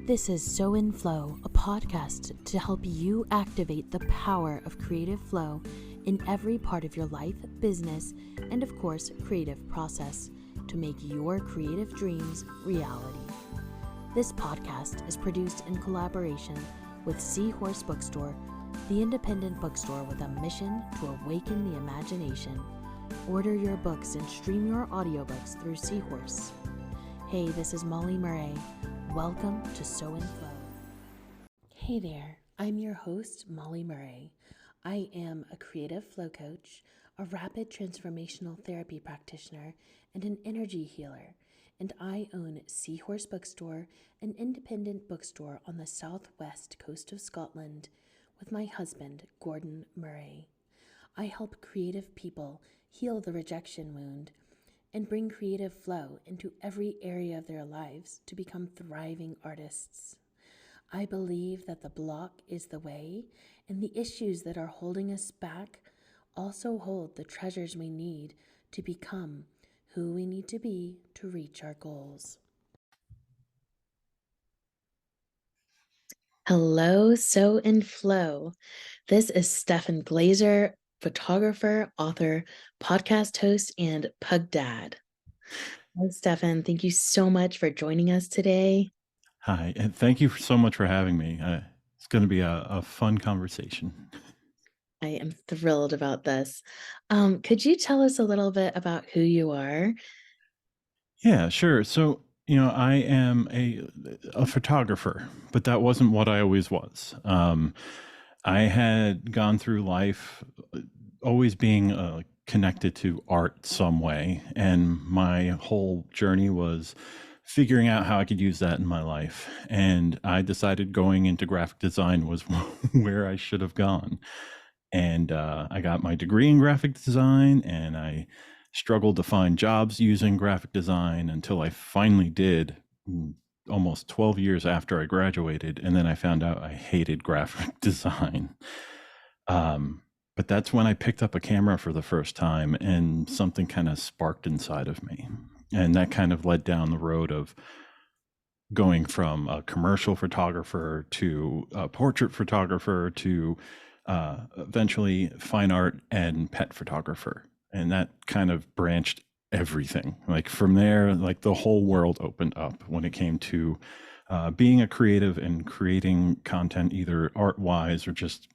This is So in Flow, a podcast to help you activate the power of creative flow in every part of your life, business, and of course, creative process to make your creative dreams reality. This podcast is produced in collaboration with Seahorse Bookstore, the independent bookstore with a mission to awaken the imagination. Order your books and stream your audiobooks through Seahorse. Hey, this is Molly Murray. Welcome to So in Flow. Hey there, I'm your host, Molly Murray. I am a creative flow coach, a rapid transformational therapy practitioner, and an energy healer, and I own Seahorse Bookstore, an independent bookstore on the southwest coast of Scotland, with my husband, Gordon Murray. I help creative people heal the rejection wound and bring creative flow into every area of their lives to become thriving artists. I believe that the block is the way, and the issues that are holding us back also hold the treasures we need to become who we need to be to reach our goals. Hello, So in Flow. This is Stefan Glazer, photographer, author, podcast host, and pug dad. Hi, Stefan. Thank you so much for joining us today. Hi, and thank you so much for having me. It's going to be a fun conversation. I am thrilled about this. Could you tell us a little bit about who you are? Yeah, sure. So, I am a photographer, but that wasn't what I always was. I had gone through life always being connected to art some way, and my whole journey was figuring out how I could use that in my life. And I decided going into graphic design was where I should have gone. And I got my degree in graphic design, and I struggled to find jobs using graphic design until I finally did, almost 12 years after I graduated. And then I found out I hated graphic design. But that's when I picked up a camera for the first time, and something kind of sparked inside of me. And that kind of led down the road of going from a commercial photographer to a portrait photographer to eventually fine art and pet photographer. And that kind of branched everything. Like from there, like the whole world opened up when it came to being a creative and creating content, either art wise or just,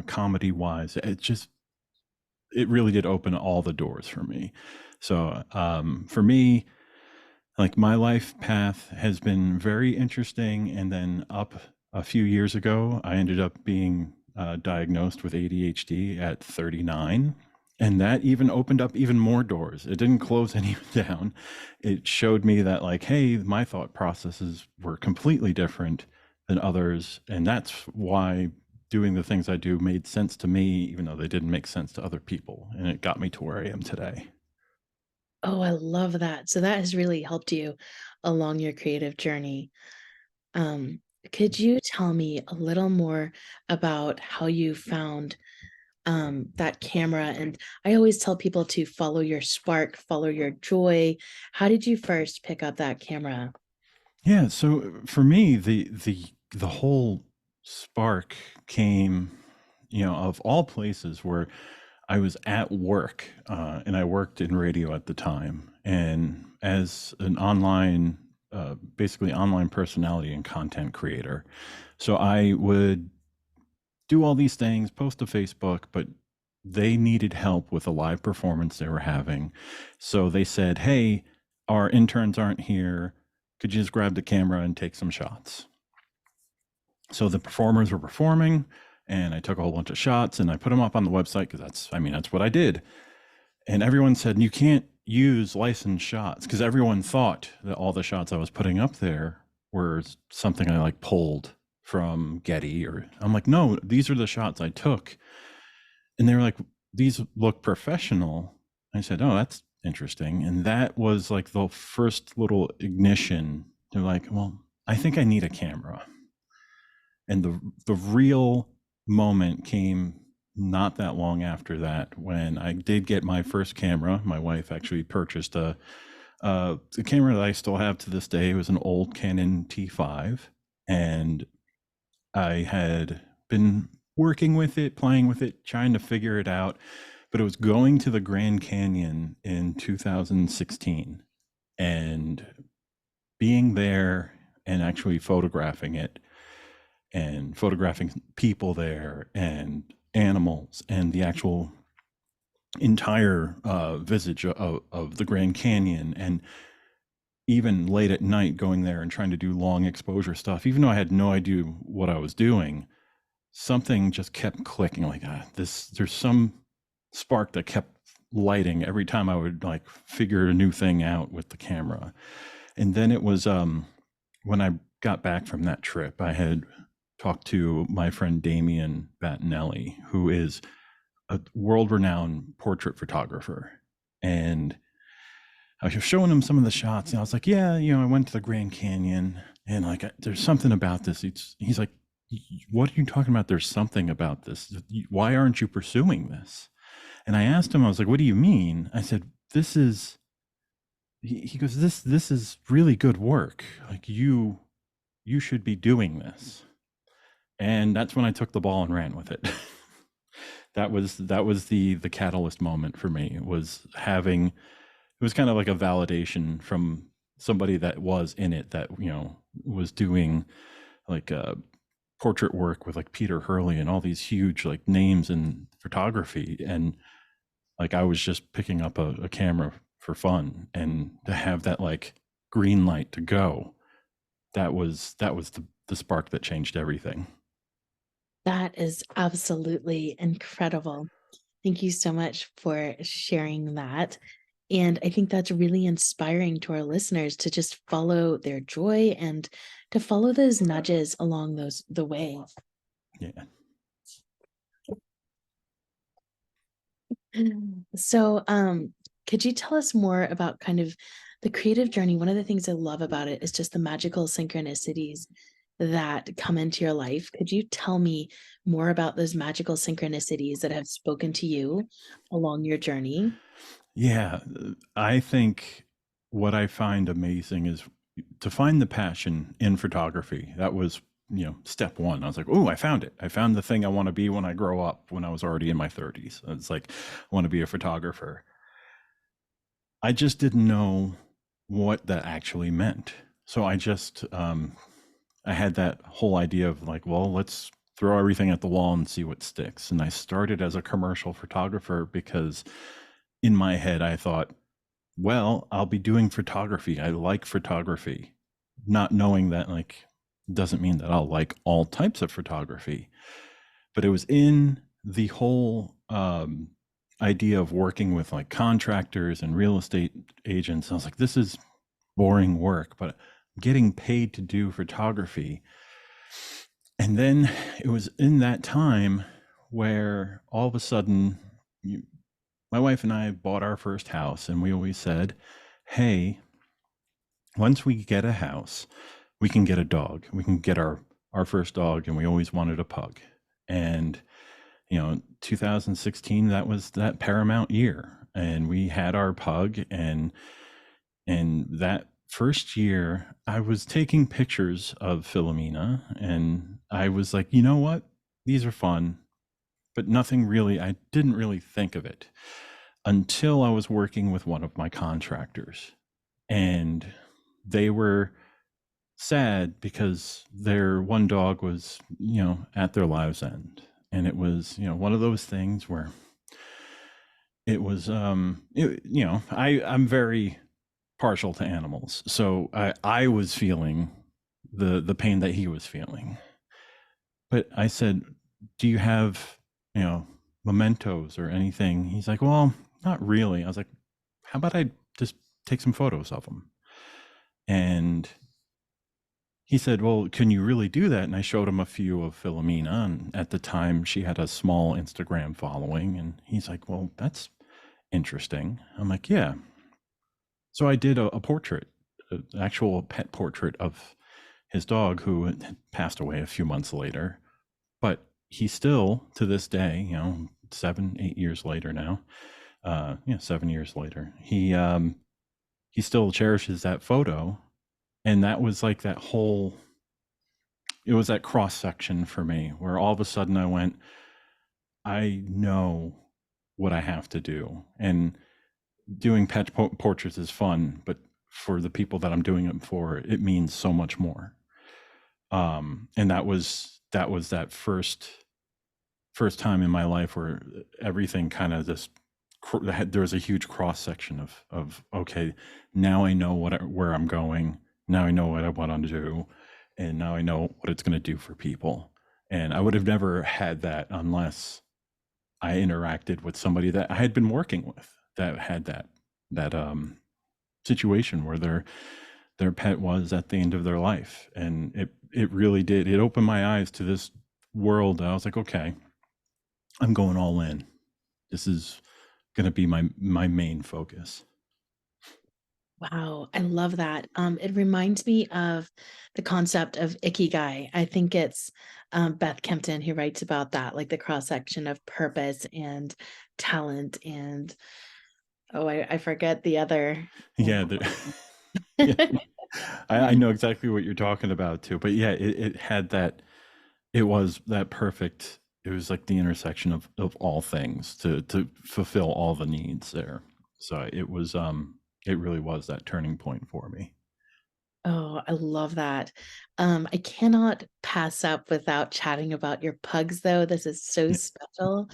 comedy wise. It really did open all the doors for me. So for me, like my life path has been very interesting. And then up a few years ago, I ended up being diagnosed with ADHD at 39. And that even opened up even more doors. It didn't close any down. It showed me that, like, hey, my thought processes were completely different than others. And that's why doing the things I do made sense to me, even though they didn't make sense to other people. And it got me to where I am today. Oh, I love that. So that has really helped you along your creative journey. Could you tell me a little more about how you found that camera? And I always tell people to follow your spark, follow your joy. How did you first pick up that camera? Yeah, so for me, the whole spark came, of all places, where I was at work, and I worked in radio at the time, and as an basically online personality and content creator. So I would do all these things, post to Facebook, but they needed help with a live performance they were having. So they said, hey, our interns aren't here. Could you just grab the camera and take some shots? So the performers were performing, and I took a whole bunch of shots and I put them up on the website because that's what I did. And everyone said, you can't use licensed shots, because everyone thought that all the shots I was putting up there were something I pulled from Getty, or I'm like, no, these are the shots I took. And they were like, these look professional. I said, oh, that's interesting. And that was like the first little ignition to well, I think I need a camera. And the real moment came not that long after that, when I did get my first camera. My wife actually purchased the camera that I still have to this day. It was an old Canon T5. And I had been working with it, playing with it, trying to figure it out. But it was going to the Grand Canyon in 2016 and being there and actually photographing it and photographing people there and animals and the actual entire visage of the Grand Canyon, and even late at night going there and trying to do long exposure stuff, even though I had no idea what I was doing, something just kept clicking like there's some spark that kept lighting every time I would like figure a new thing out with the camera. And then it was when I got back from that trip, I had talked to my friend Damian Battinelli, who is a world-renowned portrait photographer. And I was showing him some of the shots, and I was like, yeah, I went to the Grand Canyon, and like, there's something about this. He's like, what are you talking about? There's something about this. Why aren't you pursuing this? And I asked him, I was like, what do you mean? I said, he goes, this is really good work. Like you should be doing this. And that's when I took the ball and ran with it. that was the catalyst moment for me. It was kind of like a validation from somebody that was in it, that was doing like portrait work with like Peter Hurley and all these huge like names in photography, and like I was just picking up a camera for fun, and to have that like green light to go, that was the spark that changed everything. That is absolutely incredible. Thank you so much for sharing that. And I think that's really inspiring to our listeners to just follow their joy and to follow those nudges along the way. Yeah. So, could you tell us more about kind of the creative journey? One of the things I love about it is just the magical synchronicities that come into your life. Could you tell me more about those magical synchronicities that have spoken to you along your journey? Yeah, I think what I find amazing is to find the passion in photography. That was, step one. I was like, oh, I found it. I found the thing I want to be when I grow up, when I was already in my 30s. It's like, I want to be a photographer. I just didn't know what that actually meant. So I just, I had that whole idea of like, well, let's throw everything at the wall and see what sticks. And I started as a commercial photographer because in my head, I thought, well, I'll be doing photography. I like photography, not knowing that like doesn't mean that I'll like all types of photography. But it was in the whole idea of working with like contractors and real estate agents. I was like, this is boring work, but getting paid to do photography. And then it was in that time where all of a sudden my wife and I bought our first house, and we always said, hey, once we get a house, we can get a dog. We can get our first dog, and we always wanted a pug. And 2016, that was that paramount year, and we had our pug. And that first year, I was taking pictures of Philomena, and I was like, you know what? These are fun, but nothing really, I didn't really think of it until I was working with one of my contractors, and they were sad because their one dog was, at their lives' end. And it was, one of those things where it was, I'm very partial to animals. So I was feeling the pain that he was feeling. But I said, do you have, mementos or anything? He's like, well, not really. I was like, how about I just take some photos of them? And he said, well, can you really do that? And I showed him a few of Philomena. And at the time, she had a small Instagram following. And he's like, well, that's interesting. I'm like, yeah. So I did a portrait, an actual pet portrait of his dog, who had passed away a few months later. But he still, to this day, 7-8 years later now, 7 years later, he still cherishes that photo. And that was like that whole it was that cross section for me where all of a sudden I went, I know what I have to do. And doing pet portraits is fun, but for the people that I'm doing it for, it means so much more. And that was that first time in my life where everything kind of just there was a huge cross section of okay, now I know where I'm going, now I know what I want to do, and now I know what it's going to do for people. And I would have never had that unless I interacted with somebody that I had been working with that had that situation where their pet was at the end of their life. And it really did, it opened my eyes to this world. I was like, okay, I'm going all in. This is going to be my main focus. Wow, I love that. It reminds me of the concept of ikigai. I think it's Beth Kempton who writes about that, like the cross section of purpose and talent and I forget the other. Yeah, yeah. I know exactly what you're talking about too. But yeah, it had that. It was that perfect. It was like the intersection of all things to fulfill all the needs there. So it was it really was that turning point for me. Oh, I love that. I cannot pass up without chatting about your pugs, though. This is so special.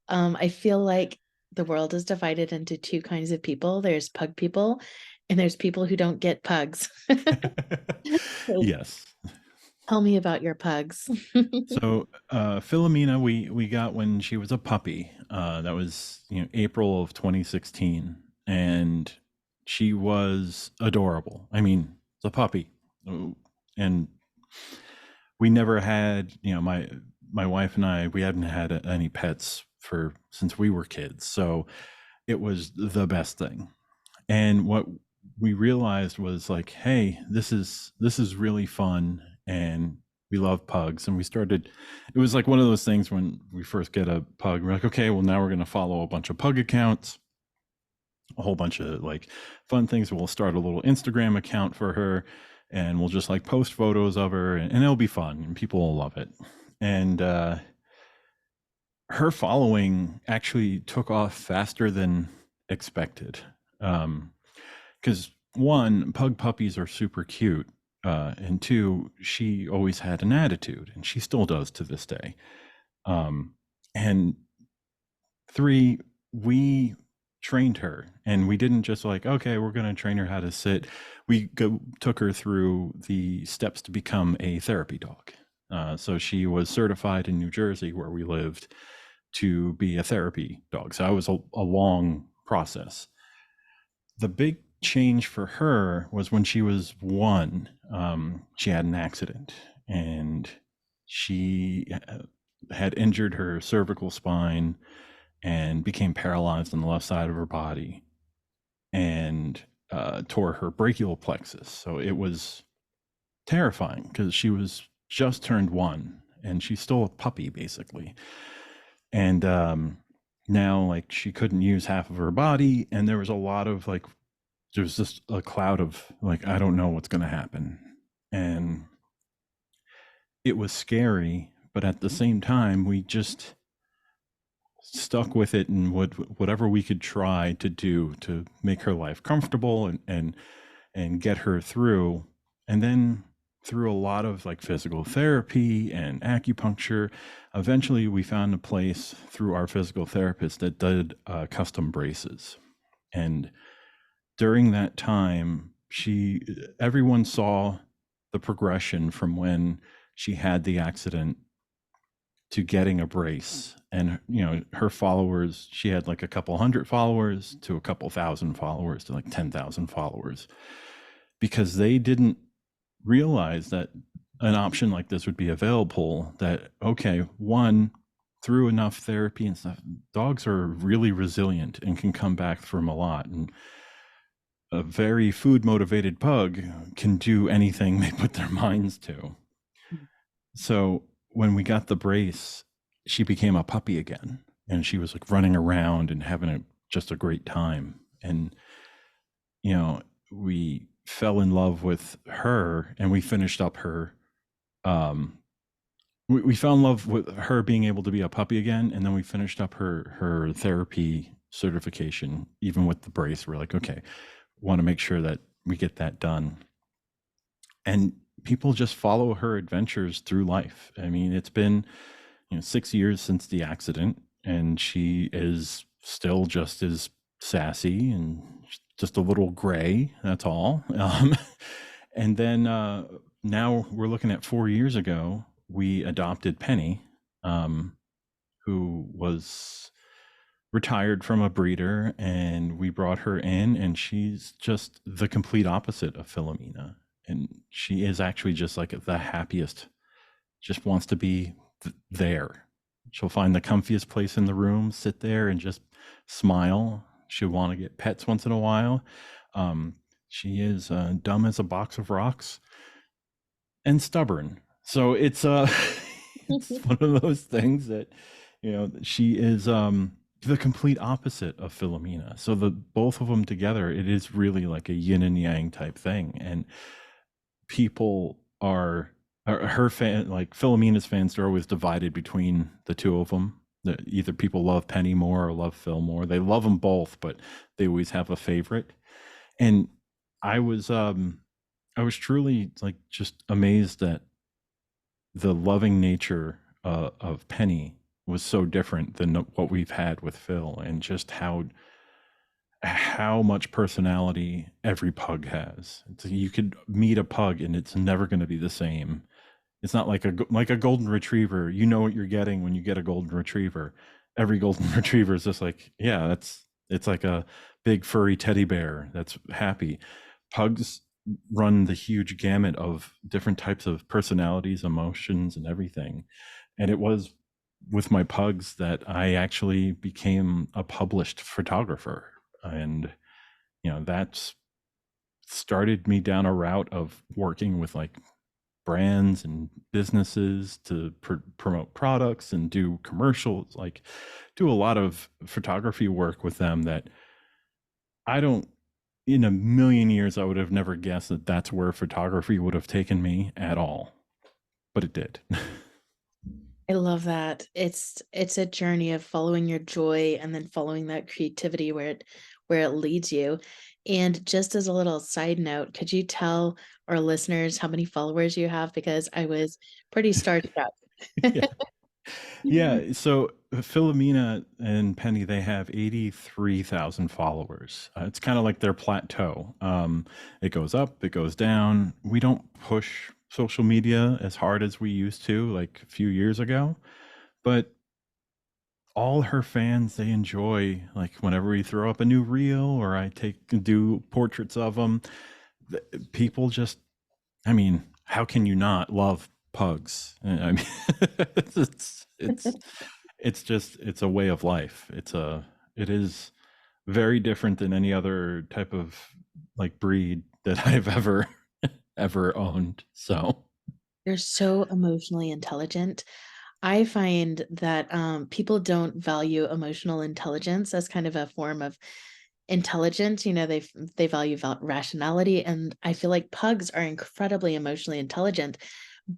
I feel like the world is divided into two kinds of people. There's pug people, and there's people who don't get pugs. So Yes. tell me about your pugs. So Philomena, we got when she was a puppy. That was April of 2016, and she was adorable. I mean, it's a puppy, and we never had my wife and I, we hadn't had any pets since we were kids, so it was the best thing. And what we realized was like, hey, this is really fun, and we love pugs. And we started, it was like one of those things when we first get a pug, we're like, okay, well, now we're going to follow a bunch of pug accounts, a whole bunch of like fun things. We'll start a little Instagram account for her, and we'll just like post photos of her, and it'll be fun and people will love it. And her following actually took off faster than expected. Because one, pug puppies are super cute, and two, she always had an attitude, and she still does to this day. And three, we trained her, and we didn't just like, okay, we're going to train her how to sit. We took her through the steps to become a therapy dog. So she was certified in New Jersey, where we lived, to be a therapy dog. So it was a long process. The big change for her was when she was one. She had an accident, and she had injured her cervical spine and became paralyzed on the left side of her body, and tore her brachial plexus. So it was terrifying because she was just turned one, and she's still a puppy basically. And now like she couldn't use half of her body, and there was a lot of like, there was just a cloud of like, I don't know what's going to happen. And it was scary, but at the same time, we just stuck with it and whatever we could try to do to make her life comfortable and get her through. And then through a lot of like physical therapy and acupuncture, eventually we found a place through our physical therapist that did custom braces. And during that time, everyone saw the progression from when she had the accident to getting a brace. And her followers, she had like a couple hundred followers to a couple thousand followers to like 10,000 followers, because they didn't realize that an option like this would be available. That, okay, one, through enough therapy and stuff, dogs are really resilient and can come back from a lot. And a very food motivated pug can do anything they put their minds to. So when we got the brace, she became a puppy again, and she was like running around and having just a great time. And we fell in love with her, and we finished up her we fell in love with her being able to be a puppy again, and then we finished up her therapy certification. Even with the brace, we're like, okay, want to make sure that we get that done. And people just follow her adventures through life. I mean, it's been 6 years since the accident, and she is still just as sassy and just a little gray. That's all. And then now we're looking at 4 years ago, we adopted Penny, who was retired from a breeder, and we brought her in, and she's just the complete opposite of Philomena. And she is actually just like the happiest, just wants to be there. She'll find the comfiest place in the room, sit there and just smile. She'll want to get pets once in a while. She is dumb as a box of rocks and stubborn. So it's it's one of those things that she is the complete opposite of Philomena. So the both of them together, it is really like a yin and yang type thing. And people are her fan, like Philomena's fans are always divided between the two of them. Either people love Penny more or love Phil more. They love them both, but they always have a favorite. And I was truly like just amazed that the loving nature of Penny was so different than what we've had with Phil, and just how much personality every pug has. You could meet a pug and it's never going to be the same. It's not like a golden retriever. You know what you're getting when you get a golden retriever. Every golden retriever is just like, yeah, it's like a big furry teddy bear that's happy. Pugs run the huge gamut of different types of personalities, emotions, and everything. And it was with my pugs that I actually became a published photographer. And that's started me down a route of working with like brands and businesses to promote products and do commercials, like do a lot of photography work with them that I don't, in a million years, I would have never guessed that that's where photography would have taken me at all, but it did. I love that. It's a journey of following your joy and then following that creativity where it leads you. And just as a little side note, could you tell our listeners how many followers you have? Because I was pretty starstruck. Yeah. Yeah. So Philomena and Penny, they have 83,000 followers. It's kind of like their plateau. It goes up, it goes down. We don't push social media as hard as we used to like a few years ago, but all her fans, they enjoy, like whenever we throw up a new reel or I do portraits of them, people just, I mean, how can you not love pugs? I mean, it's a way of life. It is very different than any other type of like breed that I've ever owned. So They're so emotionally intelligent. I find that people don't value emotional intelligence as kind of a form of intelligence. They value rationality, and I feel like pugs are incredibly emotionally intelligent,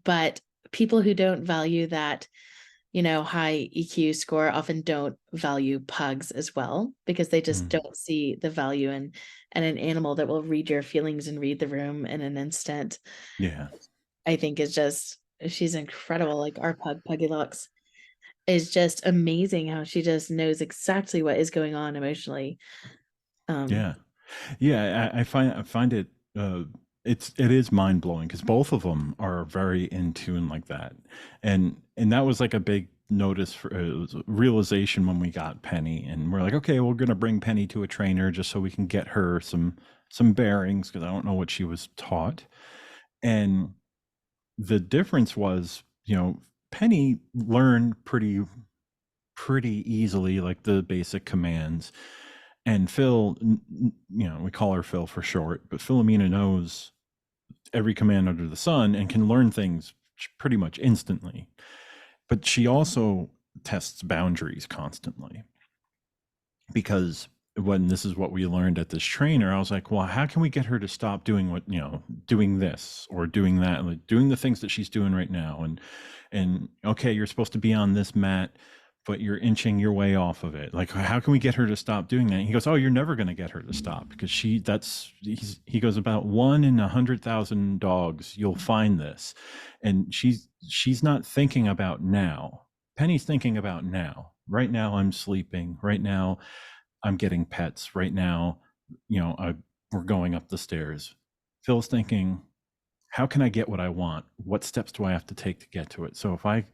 but people who don't value that high EQ score often don't value pugs as well, because they just don't see the value in an animal that will read your feelings and read the room in an instant. yeah. I think she's incredible. Like our pug, Puggy Lux, is just amazing how she just knows exactly what is going on emotionally. Yeah. Yeah, I find it it is mind blowing because both of them are very in tune like that, and that was like a big notice for realization when we got Penny, and we're like, okay, we're gonna bring Penny to a trainer just so we can get her some bearings because I don't know what she was taught, and the difference was, Penny learned pretty easily like the basic commands. And Phil, we call her Phil for short, but Philomena knows every command under the sun and can learn things pretty much instantly. But she also tests boundaries constantly because when this is what we learned at this trainer, I was like, well, how can we get her to stop doing doing this or doing that, like doing the things that she's doing right now? And okay, you're supposed to be on this mat, but you're inching your way off of it. Like, how can we get her to stop doing that? And he goes, oh, you're never going to get her to stop, because he goes, about 1 in 100,000 dogs, you'll find this. And she's not thinking about now. Penny's thinking about now. Right now I'm sleeping. Right now I'm getting pets. Right now, we're going up the stairs. Phil's thinking, how can I get what I want? What steps do I have to take to get to it? So if I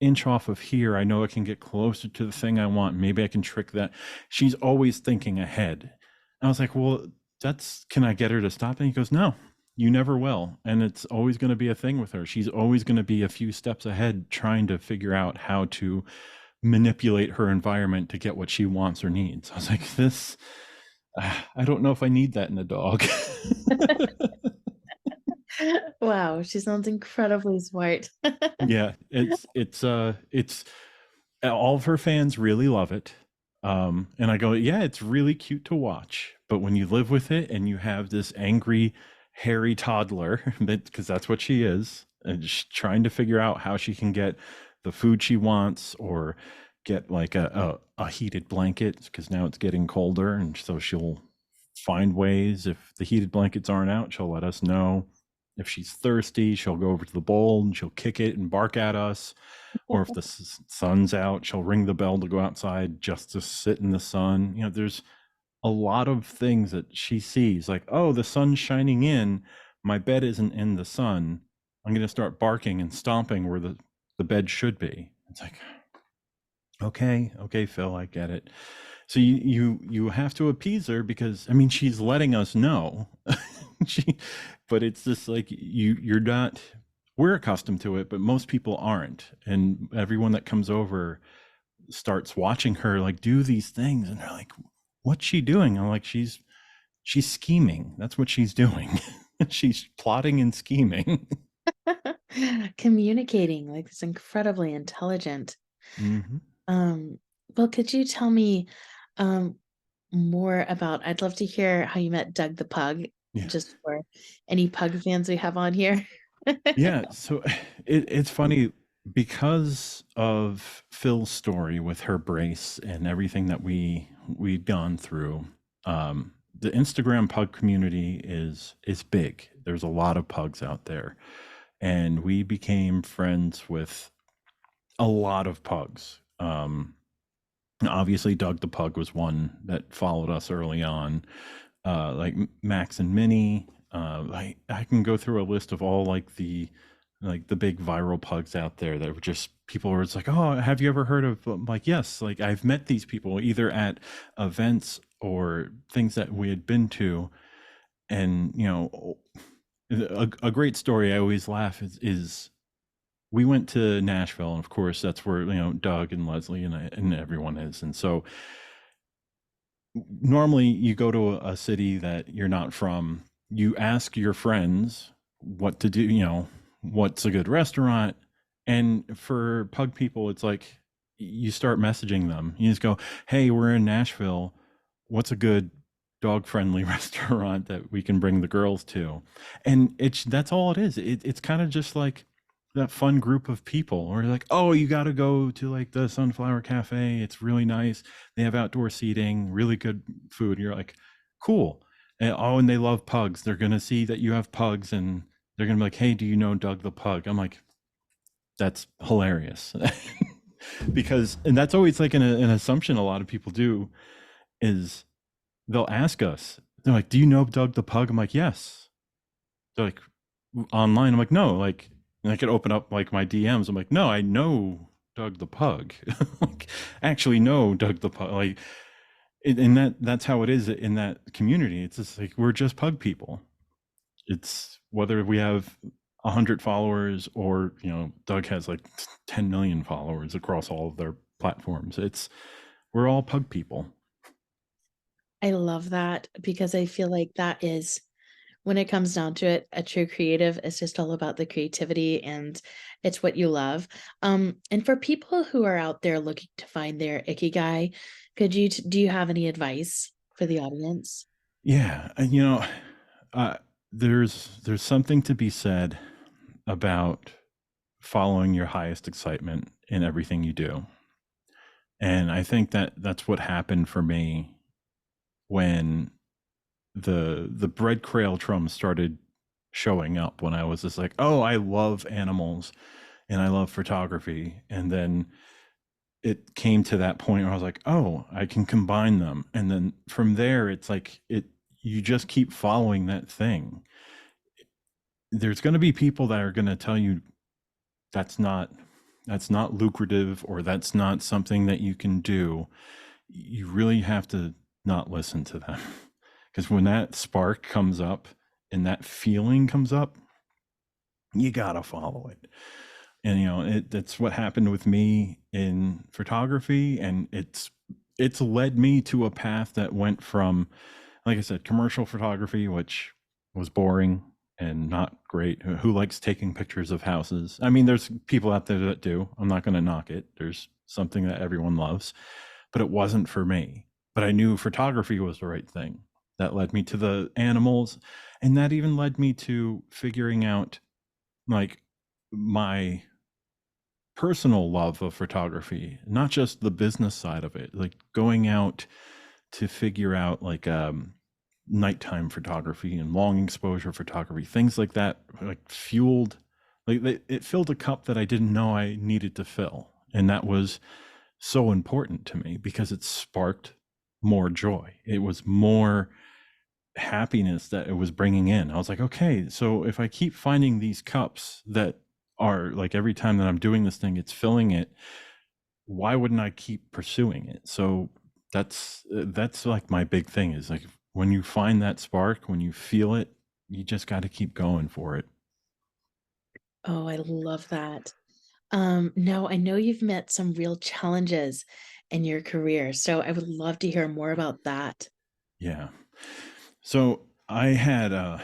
inch off of here, I know I can get closer to the thing I want. Maybe I can trick that. She's always thinking ahead. And I was like, well, can I get her to stop? And he goes, no, you never will. And it's always going to be a thing with her. She's always going to be a few steps ahead, trying to figure out how to manipulate her environment to get what she wants or needs. I was like, I don't know if I need that in a dog. Wow, she sounds incredibly smart. Yeah, it's all of her fans really love it. And I go, yeah, it's really cute to watch. But when you live with it and you have this angry, hairy toddler, because that's what she is, and she's trying to figure out how she can get the food she wants, or get like a heated blanket, because now it's getting colder, and so she'll find ways. If the heated blankets aren't out, she'll let us know. If she's thirsty, she'll go over to the bowl and she'll kick it and bark at us. Or if the sun's out, she'll ring the bell to go outside just to sit in the sun. There's a lot of things that she sees, like, oh, the sun's shining in, my bed isn't in the sun, I'm going to start barking and stomping where the bed should be. It's like, okay, Phil, I get it. So you have to appease her, because I mean, she's letting us know. But it's just like, you're not, we're accustomed to it, but most people aren't. And everyone that comes over starts watching her like do these things, and they're like, what's she doing? I'm like, she's scheming. That's what she's doing. She's plotting and scheming. Communicating, like, it's incredibly intelligent. Mm-hmm. Well, could you tell me more about, I'd love to hear how you met Doug the pug, Yeah. just for any pug fans we have on here. Yeah, so it's funny, because of Phil's story with her brace and everything that we'd gone through. The Instagram pug community is big. There's a lot of pugs out there, and we became friends with a lot of pugs. Obviously, Doug the pug was one that followed us early on. Like Max and Minnie. I can go through a list of all like the big viral pugs out there that were just, people were just like, oh, have you ever heard of? I'm like, yes, like I've met these people either at events or things that we had been to. And a great story I always laugh is we went to Nashville, and of course that's where Doug and Leslie and everyone is. And so normally you go to a city that you're not from, you ask your friends what to do, what's a good restaurant. And for pug people, it's like, you start messaging them. You just go, hey, we're in Nashville, what's a good dog friendly restaurant that we can bring the girls to? And that's all it is. It's kind of just like that fun group of people, or like, oh, you got to go to like the Sunflower Cafe, it's really nice, they have outdoor seating, really good food. You're like, cool. And they love pugs, they're gonna see that you have pugs, and they're gonna be like, hey, do you know Doug the pug? I'm like, that's hilarious. And that's always like an assumption a lot of people do, is they'll ask us, they're like, do you know Doug the pug? I'm like, yes. They're like, online? I'm like, no. Like, and I could open up like my DMs. I'm like, no, I know Doug the pug. Like, actually know Doug the pug. Like, and that's how it is in that community. It's just like, we're just pug people. It's whether we have 100 followers or Doug has like 10 million followers across all of their platforms. We're all pug people. I love that, because I feel like that is when it comes down to it, a true creative is just all about the creativity and it's what you love. And for people who are out there looking to find their ikigai, do you have any advice for the audience? Yeah, and uh, there's something to be said about following your highest excitement in everything you do. And I think that that's what happened for me when the bread trail started showing up, when I was just like, oh, I love animals and I love photography. And then it came to that point where I was like, oh, I can combine them. And then from there, it's like you just keep following that thing. There's going to be people that are going to tell you that's not lucrative, or that's not something that you can do. You really have to not listen to them, because when that spark comes up and that feeling comes up, you gotta follow it. And that's what happened with me in photography, and it's led me to a path that went from, like I said, commercial photography, which was boring and not great. Who likes taking pictures of houses? I mean, there's people out there that do. I'm not going to knock it. There's something that everyone loves, but it wasn't for me. But I knew photography was the right thing. That led me to the animals, and that even led me to figuring out like my personal love of photography, not just the business side of it, like going out to figure out like nighttime photography and long exposure photography, things like that, like it filled a cup that I didn't know I needed to fill. And that was so important to me because it sparked more joy. It was more happiness that it was bringing in. I was like, okay, so if I keep finding these cups that are like, every time that I'm doing this thing, it's filling it, why wouldn't I keep pursuing it? So that's like my big thing, is like, when you find that spark, when you feel it, you just got to keep going for it. Oh, I love that. Now I know you've met some real challenges in your career, so I would love to hear more about that. Yeah. So I had a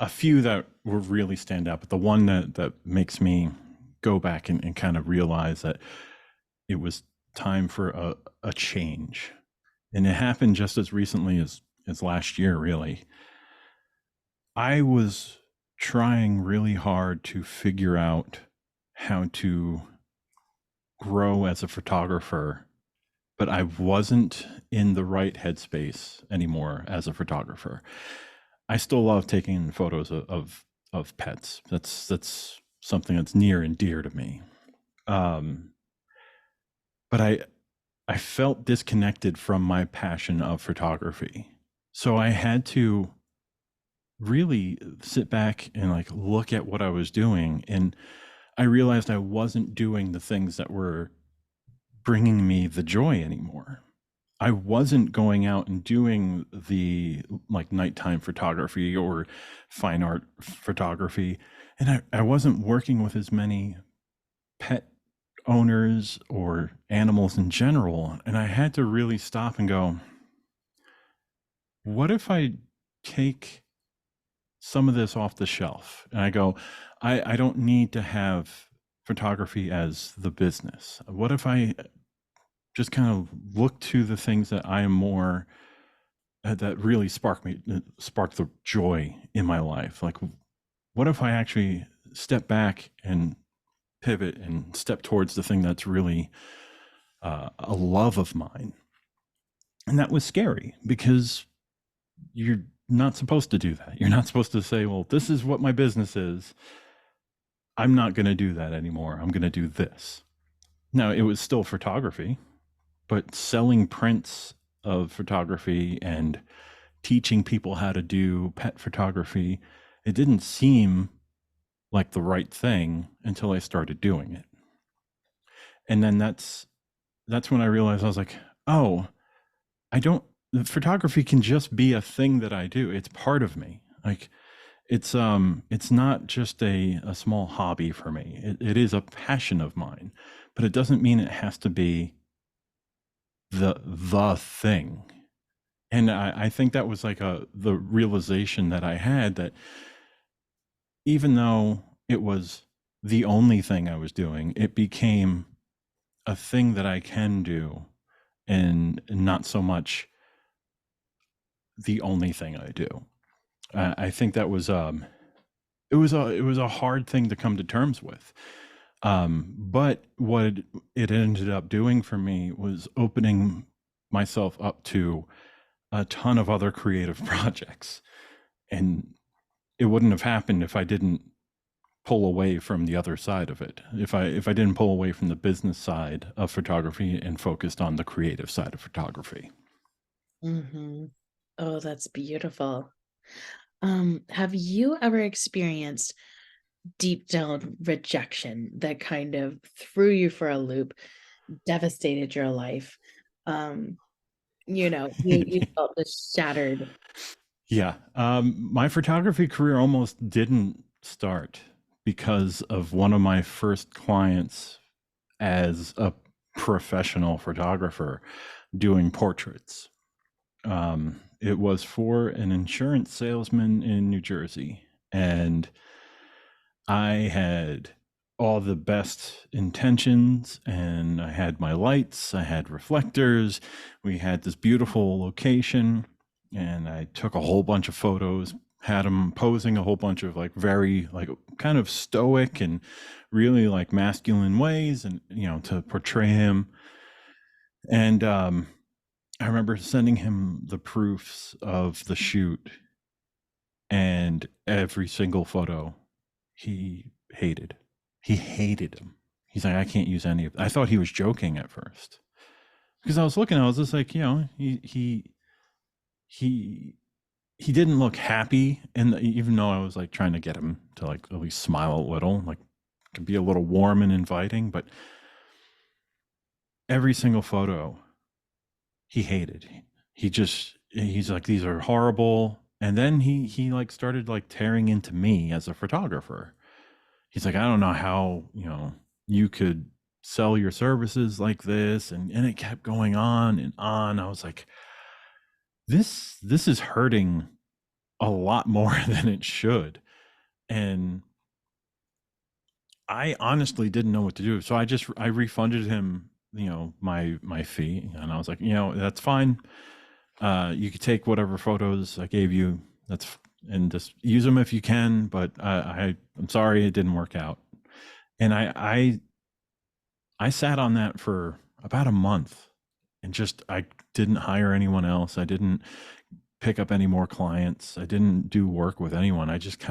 few that were really stand out, but the one that makes me go back and kind of realize that it was time for a change. And it happened just as recently as last year, really. I was trying really hard to figure out how to grow as a photographer, but I wasn't in the right headspace anymore as a photographer. I still love taking photos of pets. That's something that's near and dear to me. But I felt disconnected from my passion of photography. So I had to really sit back and like look at what I was doing, and I realized I wasn't doing the things that were bringing me the joy anymore. I wasn't going out and doing the like nighttime photography or fine art photography, and I wasn't working with as many pet owners or animals in general. And I had to really stop and go, what if I take some of this off the shelf? And I go, I don't need to have photography as the business. What if I just kind of look to the things that I am more, that really spark the joy in my life? Like, what if I actually step back and pivot and step towards the thing that's really a love of mine? And that was scary, because you're not supposed to do that. You're not supposed to say, well, this is what my business is. I'm not going to do that anymore. I'm going to do this. Now, it was still photography, but selling prints of photography and teaching people how to do pet photography, it didn't seem like the right thing until I started doing it. And then that's when I realized, I was like, oh, photography can just be a thing that I do. It's part of me. Like, it's not just a small hobby for me. It is a passion of mine, but it doesn't mean it has to be the thing. And I think that was like the realization that I had, that even though it was the only thing I was doing, it became a thing that I can do, and not so much the only thing I do. I think that was it was a hard thing to come to terms with. But what it ended up doing for me was opening myself up to a ton of other creative projects. And it wouldn't have happened if I didn't pull away from the other side of it. If I didn't pull away from the business side of photography and focused on the creative side of photography. Mm-hmm. Oh, that's beautiful. Have you ever experienced deep down rejection that kind of threw you for a loop, devastated your life? You felt just shattered. Yeah. My photography career almost didn't start because of one of my first clients as a professional photographer doing portraits. It was for an insurance salesman in New Jersey, and I had all the best intentions, and I had my lights, I had reflectors, we had this beautiful location, and I took a whole bunch of photos, had him posing a whole bunch of like very like kind of stoic and really like masculine ways, and to portray him. And I remember sending him the proofs of the shoot, and every single photo he hated. He hated him. He's like, I can't use any of. I thought he was joking at first, because I was looking. I was just like, he he didn't look happy, and even though I was like trying to get him to like at least smile a little, like could be a little warm and inviting, but every single photo he hated. He's like, these are horrible. And then he like started like tearing into me as a photographer. He's like, I don't know how, you could sell your services like this. And it kept going on and on. I was like, this is hurting a lot more than it should. And I honestly didn't know what to do. So I refunded him, my fee. And I was like, that's fine. You could take whatever photos I gave you. And just use them if you can. But I'm sorry it didn't work out. And I sat on that for about a month, and I didn't hire anyone else. I didn't pick up any more clients. I didn't do work with anyone. I just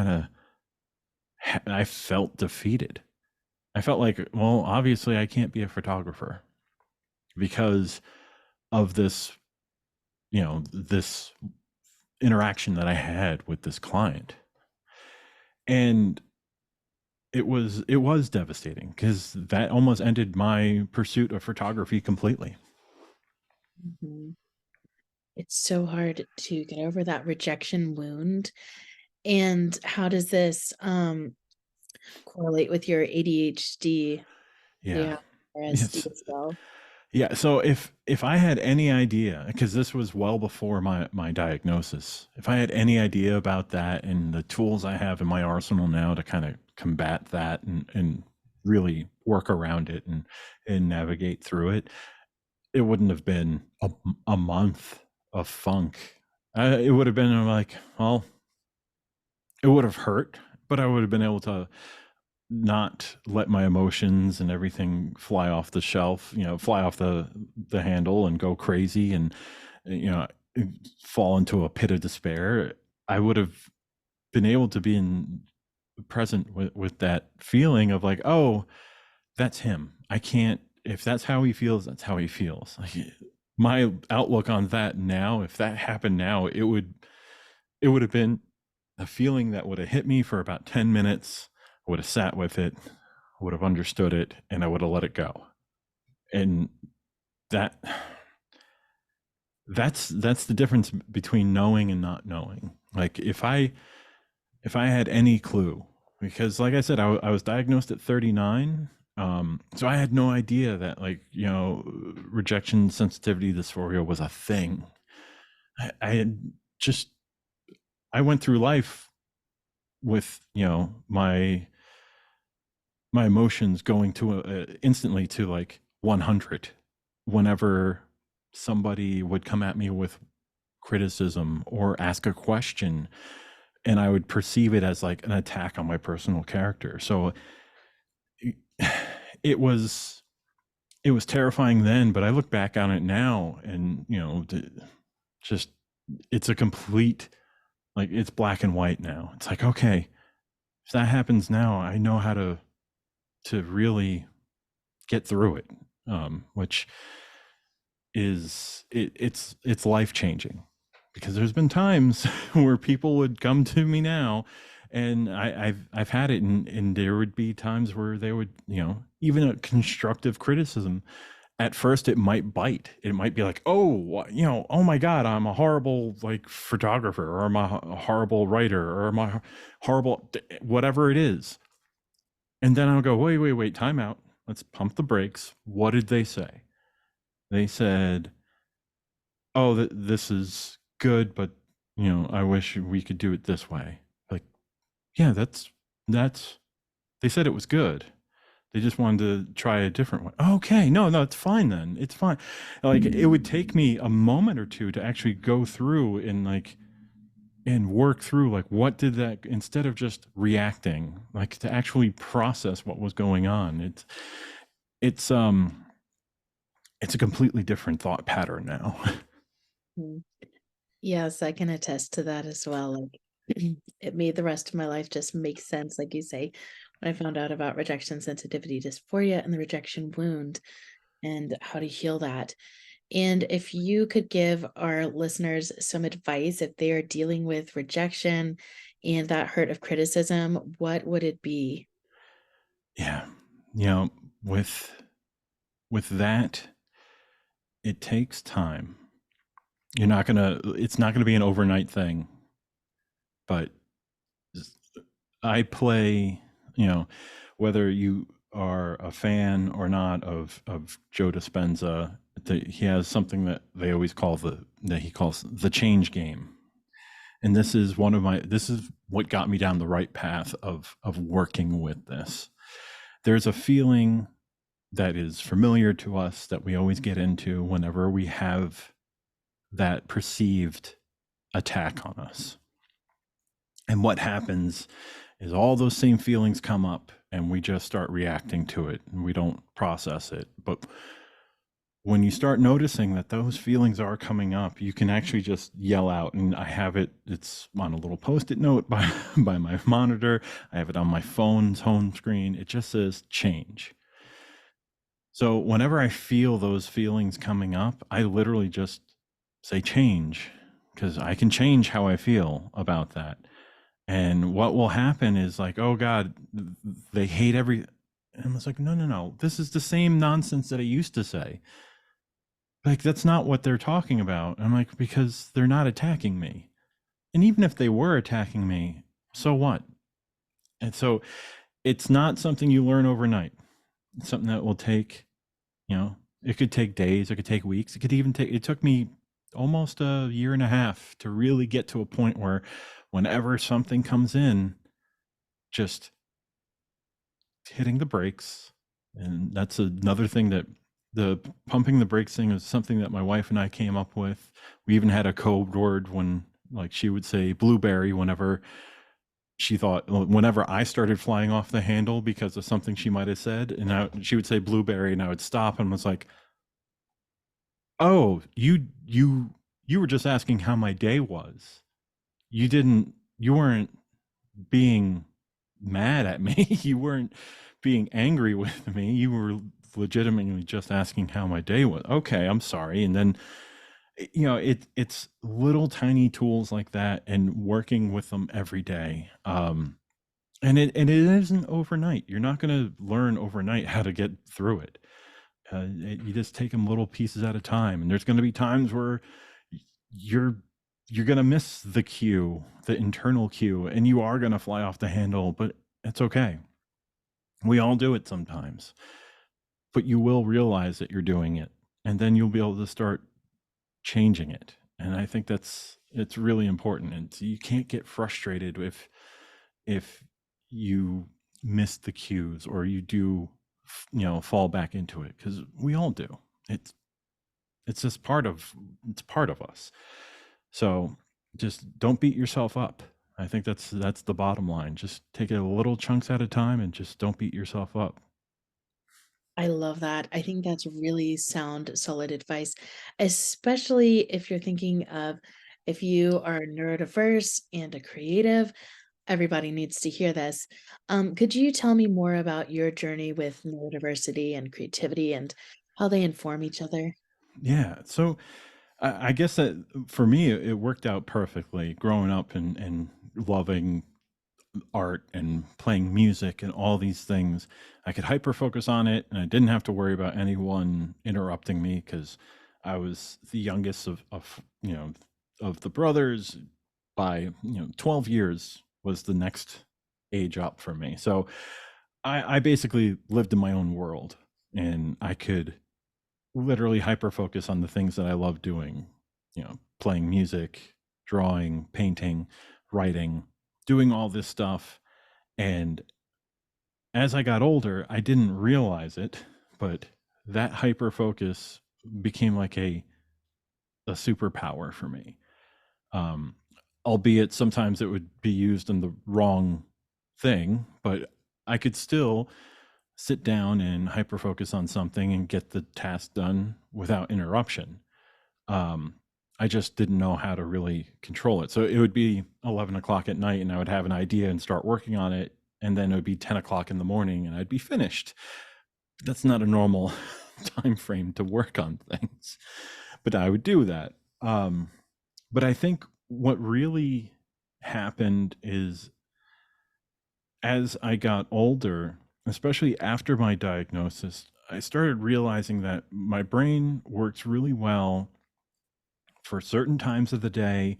I felt defeated. I felt like, well, obviously I can't be a photographer because of this, this interaction that I had with this client. And it was devastating, because that almost ended my pursuit of photography completely. Mm-hmm. It's so hard to get over that rejection wound. And how does this correlate with your ADHD? Yeah. Or SD Yes. as well? Yeah. So if I had any idea, because this was well before my diagnosis, if I had any idea about that and the tools I have in my arsenal now to kind of combat that and really work around it and navigate through it, it wouldn't have been a month of funk. It would have been like, well, it would have hurt, but I would have been able to not let my emotions and everything fly off the shelf, fly off the handle and go crazy and, fall into a pit of despair. I would have been able to be present with that feeling of like, oh, that's him. I can't, if that's how he feels, that's how he feels. Like, my outlook on that now, if that happened now, it would have been a feeling that would have hit me for about 10 minutes. I would have sat with it, would have understood it, and I would have let it go. And that's the difference between knowing and not knowing. Like if I had any clue, because like I said, I was diagnosed at 39. So I had no idea that rejection sensitivity dysphoria was a thing. I had just, I went through life with, my emotions going to instantly to like 100 whenever somebody would come at me with criticism or ask a question, and I would perceive it as like an attack on my personal character. So it was terrifying then, but I look back on it now, and just, it's a complete, like, it's black and white now. It's like, okay, if that happens now, I know how to really get through it, which is, it's life changing, because there's been times where people would come to me now, and I've had it, and there would be times where they would, even a constructive criticism, at first it might bite. It might be like, oh, oh my God, I'm a horrible like photographer, or I'm a horrible writer, or I'm a horrible whatever it is. And then I'll go, wait, time out. Let's pump the brakes. What did they say? They said, oh, this is good, but I wish we could do it this way. Like, yeah, that's they said it was good. They just wanted to try a different way. Okay, no, it's fine then. It's fine. Like, it would take me a moment or two to actually go through and work through, like, what did that, instead of just reacting, like, to actually process what was going on. It's a completely different thought pattern now. Mm. Yes, I can attest to that as well. Like, it made the rest of my life just make sense, like you say, when I found out about rejection sensitivity dysphoria and the rejection wound and how to heal that. And if you could give our listeners some advice if they are dealing with rejection and that hurt of criticism, what would it be? Yeah. With that, it takes time. It's not gonna be an overnight thing, but I play, whether you are a fan or not of Joe Dispenza, he has something that they always call that he calls the change game. And this is what got me down the right path of working with this. There's a feeling that is familiar to us that we always get into whenever we have that perceived attack on us. And what happens is all those same feelings come up, and we just start reacting to it, and we don't process it. But when you start noticing that those feelings are coming up, you can actually just yell out. And I have it's on a little Post-it note by my monitor. I have it on my phone's home screen. It just says change. So whenever I feel those feelings coming up, I literally just say change, because I can change how I feel about that. And what will happen is like, oh God, they hate every, and I was like, no, this is the same nonsense that I used to say. Like, that's not what they're talking about. And I'm like, because they're not attacking me. And even if they were attacking me, so what? And so it's not something you learn overnight. It's something that will take, it could take days, it could take weeks, it took me almost a year and a half to really get to a point where whenever something comes in, just hitting the brakes. And that's another thing, that the pumping the brakes thing is something that my wife and I came up with. We even had a code word when, like, she would say blueberry whenever I started flying off the handle because of something she might have said, and she would say blueberry, and I would stop and was like, oh, you were just asking how my day was. You weren't being mad at me. You weren't being angry with me. You were legitimately just asking how my day was. Okay, I'm sorry. And then, it's little tiny tools like that, and working with them every day. And it isn't overnight. You're not going to learn overnight how to get through it. You just take them little pieces at a time. And there's going to be times where you're going to miss the cue, the internal cue, and you are going to fly off the handle, but it's okay. We all do it sometimes, but you will realize that you're doing it, and then you'll be able to start changing it. And I think it's really important. And you can't get frustrated if you miss the cues or you do, fall back into it, because we all do. It's just part of us. So just don't beat yourself up. I think that's the bottom line. Just take it a little chunks at a time and just don't beat yourself up. I love that. I think that's really sound, solid advice, especially if you're thinking of if you are neurodiverse and a creative, everybody needs to hear this. Could you tell me more about your journey with neurodiversity and creativity and how they inform each other? Yeah. So I guess that for me, it worked out perfectly growing up and loving art and playing music and all these things. I could hyper focus on it, and I didn't have to worry about anyone interrupting me because I was the youngest of the brothers by 12 years was the next age up for me. So I basically lived in my own world, and I could literally hyper focus on the things that I love doing, playing music, drawing, painting, writing, doing all this stuff. And as I got older, I didn't realize it, but that hyper focus became like a superpower for me. Um, Albeit sometimes it would be used in the wrong thing, but I could still sit down and hyper focus on something and get the task done without interruption. I just didn't know how to really control it. So it would be 11 o'clock at night and I would have an idea and start working on it. And then it would be 10 o'clock in the morning and I'd be finished. That's not a normal time frame to work on things, but I would do that. But I think what really happened is as I got older, especially after my diagnosis, I started realizing that my brain works really well for certain times of the day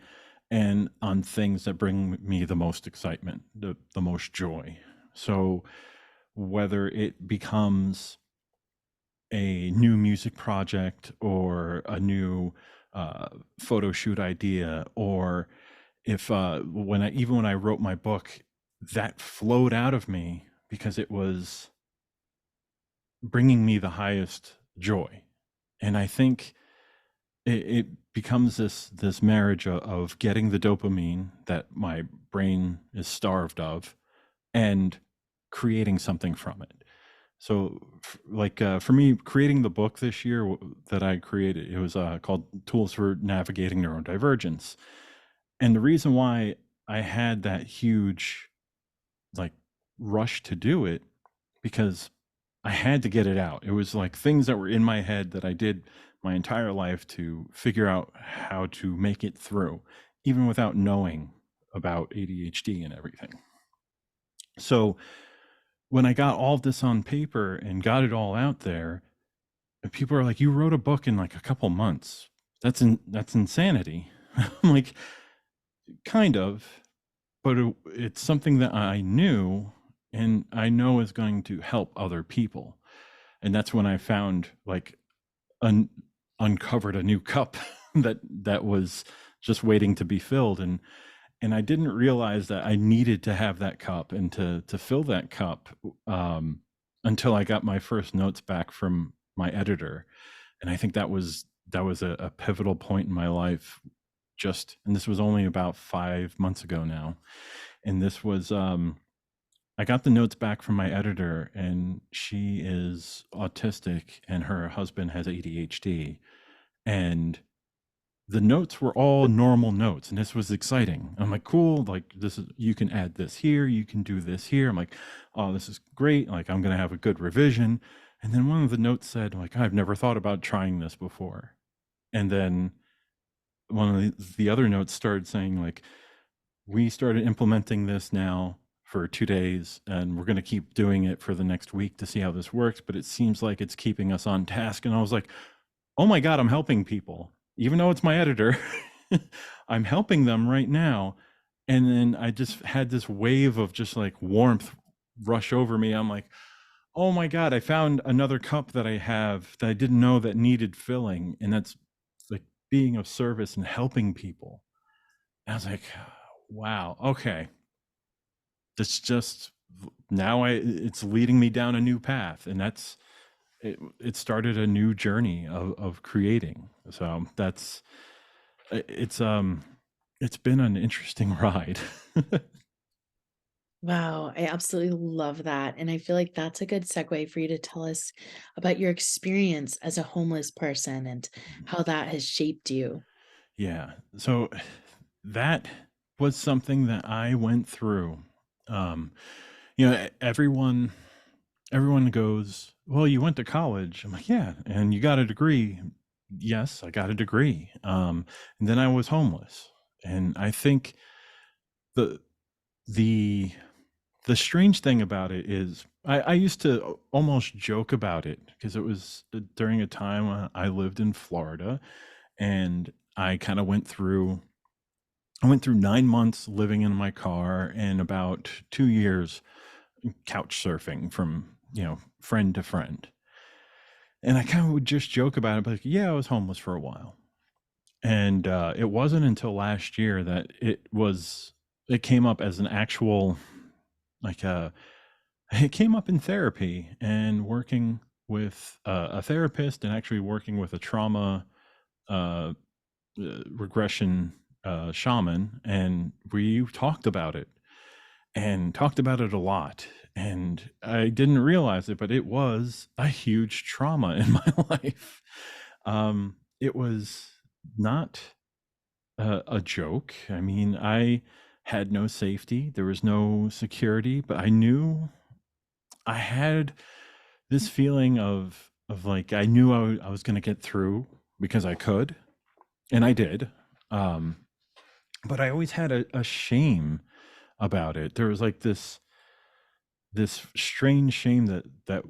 and on things that bring me the most excitement, the most joy. So whether it becomes a new music project or a new photo shoot idea, or if when I wrote my book, that flowed out of me because it was bringing me the highest joy. And I think it becomes this marriage of getting the dopamine that my brain is starved of and creating something from it. So for me, creating the book this year that I created, it was called Tools for Navigating Neurodivergence. And the reason why I had that huge like rush to do it, because I had to get it out. It was like things that were in my head that I did my entire life to figure out how to make it through, even without knowing about ADHD and everything. So when I got all of this on paper and got it all out there, and people are like, "You wrote a book in like a couple months. That's insanity." I'm like, kind of, but it's something that I knew and I know is going to help other people. And that's when I found like uncovered a new cup that was just waiting to be filled. And I didn't realize that I needed to have that cup and to fill that cup until I got my first notes back from my editor. And I think that was a pivotal point in my life. And this was only about 5 months ago now. And this was I got the notes back from my editor, and she is autistic and her husband has ADHD. And the notes were all normal notes, and this was exciting. I'm like, cool, like this is, you can add this here, you can do this here. I'm like, oh, this is great. Like I'm going to have a good revision. And then one of the notes said, like, I've never thought about trying this before. And then one of the other notes started saying, like, we started implementing this now for 2 days, and we're going to keep doing it for the next week to see how this works. But it seems like it's keeping us on task. And I was like, oh my God, I'm helping people. Even though it's my editor, I'm helping them right now. And then I just had this wave of just like warmth rush over me. I'm like, oh my God, I found another cup that I have that I didn't know that needed filling. And that's like being of service and helping people. And I was like, wow, okay. That's just now it's leading me down a new path. And that's it started a new journey of creating. So it's been an interesting ride. Wow, I absolutely love that. And I feel like that's a good segue for you to tell us about your experience as a homeless person and how that has shaped you. Yeah. So that was something that I went through. Um, everyone goes, well, you went to college. I'm like, yeah, and you got a degree. Yes, I got a degree. And then I was homeless. And I think the the the strange thing about it is I used to almost joke about it because it was during a time when I lived in Florida, and I went through 9 months living in my car and about 2 years couch surfing from, friend to friend. And I kind of would just joke about it, but like, yeah, I was homeless for a while. And it wasn't until last year that it came up as an actual, like, it came up in therapy and working with a therapist and actually working with a trauma uh, regression shaman. And we talked about it a lot. And I didn't realize it, but it was a huge trauma in my life. It was not a joke. I mean, I had no safety, there was no security, but I knew I had this feeling of like I knew I was going to get through because I could, and I did. Um, but I always had a shame about it. There was like this strange shame that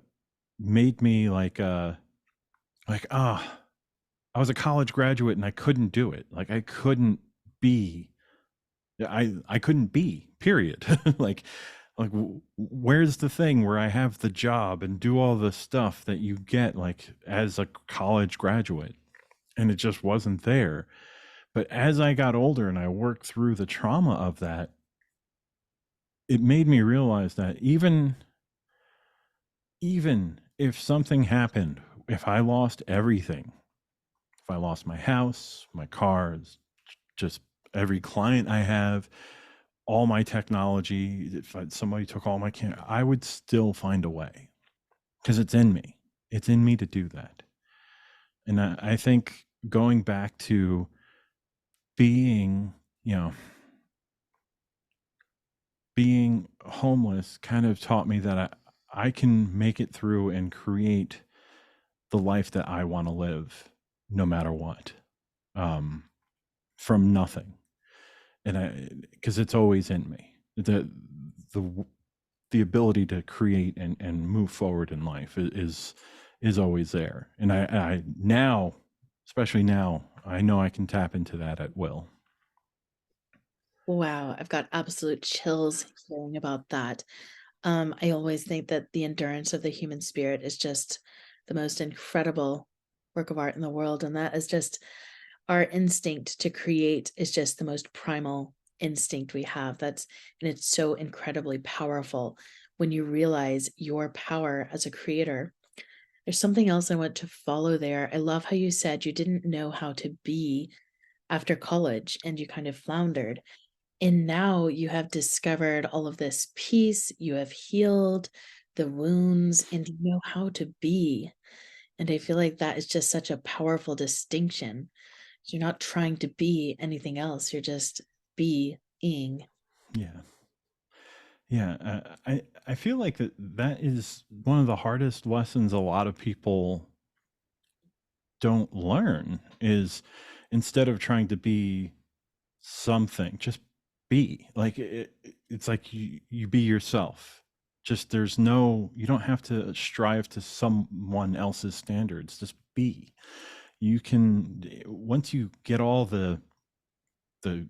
made me like I was a college graduate and I couldn't do it. Like be I couldn't be, period. Where's the thing where I have the job and do all the stuff that you get like as a college graduate? And it just wasn't there. But as I got older and I worked through the trauma of that, it made me realize that even if something happened, if I lost everything, if I lost my house, my cars, just every client I have, all my technology, if somebody took all my camera, I would still find a way because it's in me. It's in me to do that. And I think going back to being, being homeless kind of taught me that I can make it through and create the life that I want to live no matter what, from nothing. And because it's always in me, the the ability to create and move forward in life is always there. And I now, especially now, I know I can tap into that at will. Wow, I've got absolute chills hearing about that. I always think that the endurance of the human spirit is just the most incredible work of art in the world. And that is just our instinct to create is just the most primal instinct we have. And it's so incredibly powerful when you realize your power as a creator. There's something else I want to follow there. I love how you said you didn't know how to be after college and you kind of floundered. And now you have discovered all of this peace, you have healed the wounds, and you know how to be. And I feel like that is just such a powerful distinction. You're not trying to be anything else, you're just being. Yeah. Yeah, I feel like that is one of the hardest lessons a lot of people don't learn is instead of trying to be something, just be. Like it's like you be yourself. Just you don't have to strive to someone else's standards. Just be. You can once you get all the the